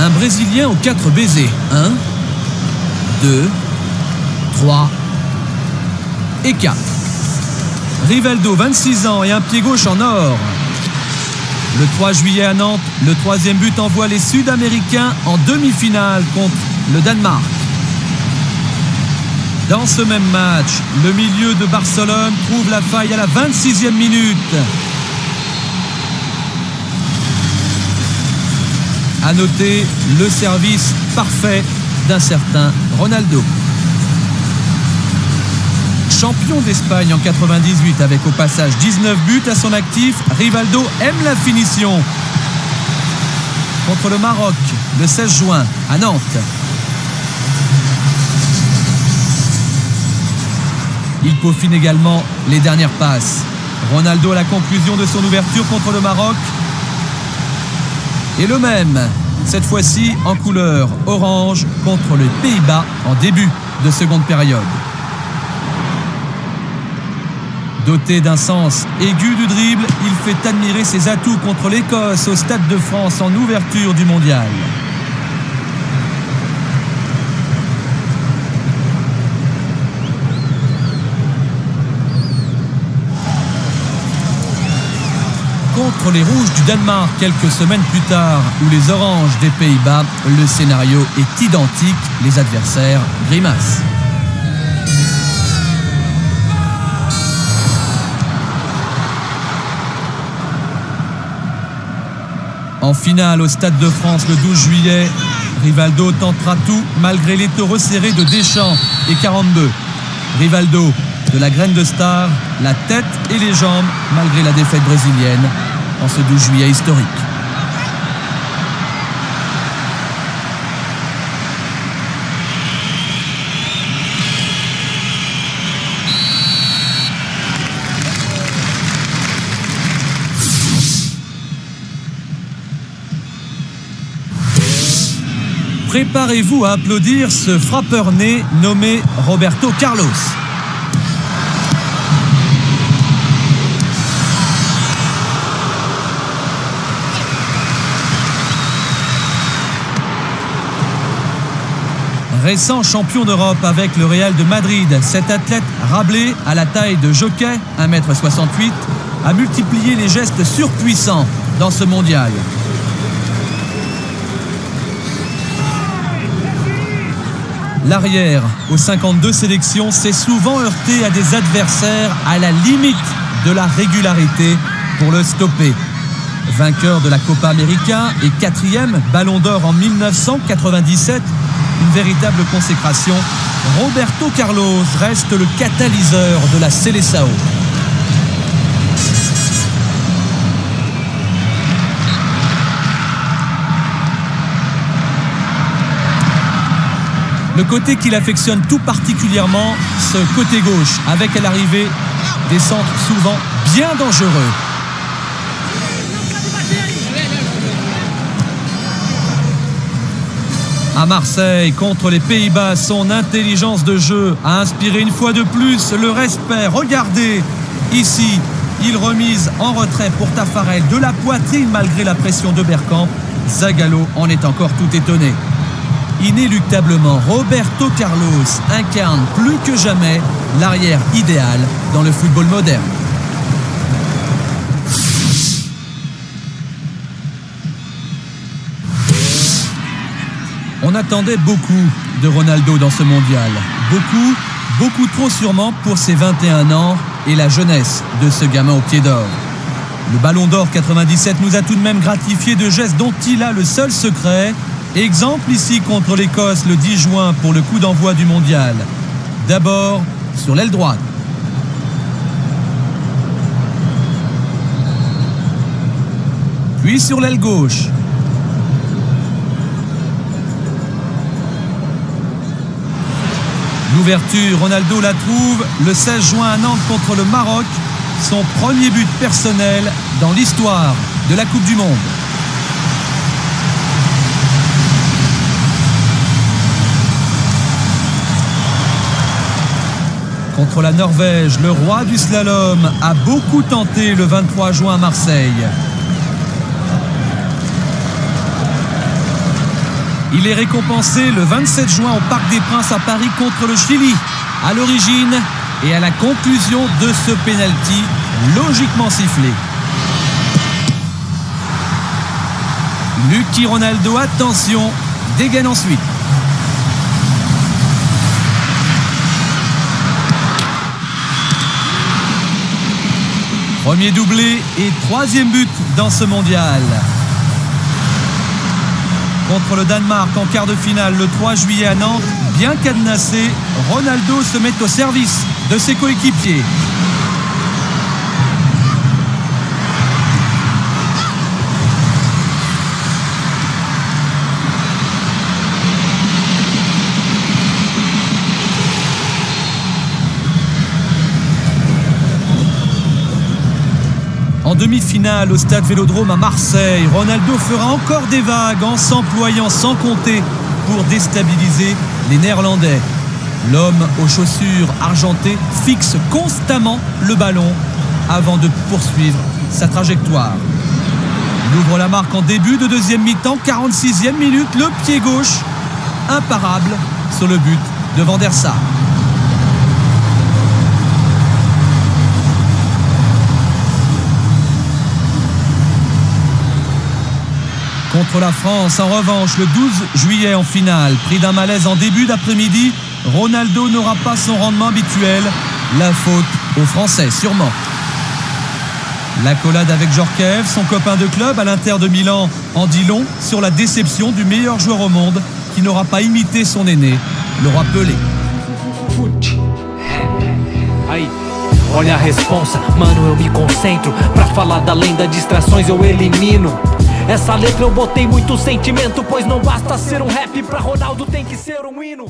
Un Brésilien aux 4 baisers. 1, 2, 3 et 4. Rivaldo, 26 ans et un pied gauche en or. Le 3 juillet à Nantes, le 3e but envoie les Sud-Américains en demi-finale contre le Danemark. Dans ce même match, le milieu de Barcelone trouve la faille à la 26e minute. À noter le service parfait d'un certain Ronaldo. Champion d'Espagne en 98 avec au passage 19 buts à son actif, Rivaldo aime la finition. Contre le Maroc, le 16 juin à Nantes. Il peaufine également les dernières passes. Ronaldo à la conclusion de son ouverture contre le Maroc. Et le même, cette fois-ci en couleur orange contre les Pays-Bas en début de seconde période. Doté d'un sens aigu du dribble, il fait admirer ses atouts contre l'Écosse au Stade de France en ouverture du mondial. Contre les Rouges du Danemark quelques semaines plus tard ou les Oranges des Pays-Bas, le scénario est identique, les adversaires grimacent. En finale au Stade de France le 12 juillet, Rivaldo tentera tout malgré l'étau resserré de Deschamps et 42. Rivaldo, de la graine de star, la tête et les jambes malgré la défaite brésilienne en ce 12 juillet historique. Préparez-vous à applaudir ce frappeur né nommé Roberto Carlos. Récent champion d'Europe avec le Real de Madrid, cet athlète rablé à la taille de jockey, 1m68, a multiplié les gestes surpuissants dans ce mondial. L'arrière, aux 52 sélections, s'est souvent heurté à des adversaires à la limite de la régularité pour le stopper. Vainqueur de la Copa América et 4e Ballon d'Or en 1997, une véritable consécration, Roberto Carlos reste le catalyseur de la Seleção. Le côté qu'il affectionne tout particulièrement, ce côté gauche, avec à l'arrivée des centres souvent bien dangereux. À Marseille, contre les Pays-Bas, son intelligence de jeu a inspiré une fois de plus le respect. Regardez, ici, il remise en retrait pour Taffarel de la poitrine malgré la pression de Bergkamp. Zagallo en est encore tout étonné. Inéluctablement, Roberto Carlos incarne plus que jamais l'arrière idéal dans le football moderne. On attendait beaucoup de Ronaldo dans ce mondial. Beaucoup trop sûrement pour ses 21 ans et la jeunesse de ce gamin au pied d'or. Le Ballon d'Or 97 nous a tout de même gratifié de gestes dont il a le seul secret. Exemple ici contre l'Écosse le 10 juin pour le coup d'envoi du mondial. D'abord sur l'aile droite. Puis sur l'aile gauche. L'ouverture, Ronaldo la trouve le 16 juin à Nantes contre le Maroc. Son premier but personnel dans l'histoire de la Coupe du Monde. Contre la Norvège, le roi du slalom a beaucoup tenté le 23 juin à Marseille. Il est récompensé le 27 juin au Parc des Princes à Paris contre le Chili. À l'origine et à la conclusion de ce penalty logiquement sifflé. Lucky Ronaldo, attention, dégaine ensuite. Premier doublé et troisième but dans ce mondial. Contre le Danemark en quart de finale le 3 juillet à Nantes, bien cadenassé, Ronaldo se met au service de ses coéquipiers. En demi-finale au stade Vélodrome à Marseille, Ronaldo fera encore des vagues en s'employant sans compter pour déstabiliser les Néerlandais. L'homme aux chaussures argentées fixe constamment le ballon avant de poursuivre sa trajectoire. Il ouvre la marque en début de deuxième mi-temps, 46e minute, le pied gauche imparable sur le but de Van der Sar. Contre la France, en revanche, le 12 juillet en finale, pris d'un malaise en début d'après-midi, Ronaldo n'aura pas son rendement habituel. La faute aux Français, sûrement. L'accolade avec Djorkaeff, son copain de club à l'Inter de Milan, en dit long sur la déception du meilleur joueur au monde qui n'aura pas imité son aîné, le roi Pelé. Aí, olha a responsa, mano, eu me concentro. Pra falar da lenda, distrações eu elimino. Essa letra eu botei muito sentimento, pois não basta ser um rap, pra Ronaldo tem que ser um hino.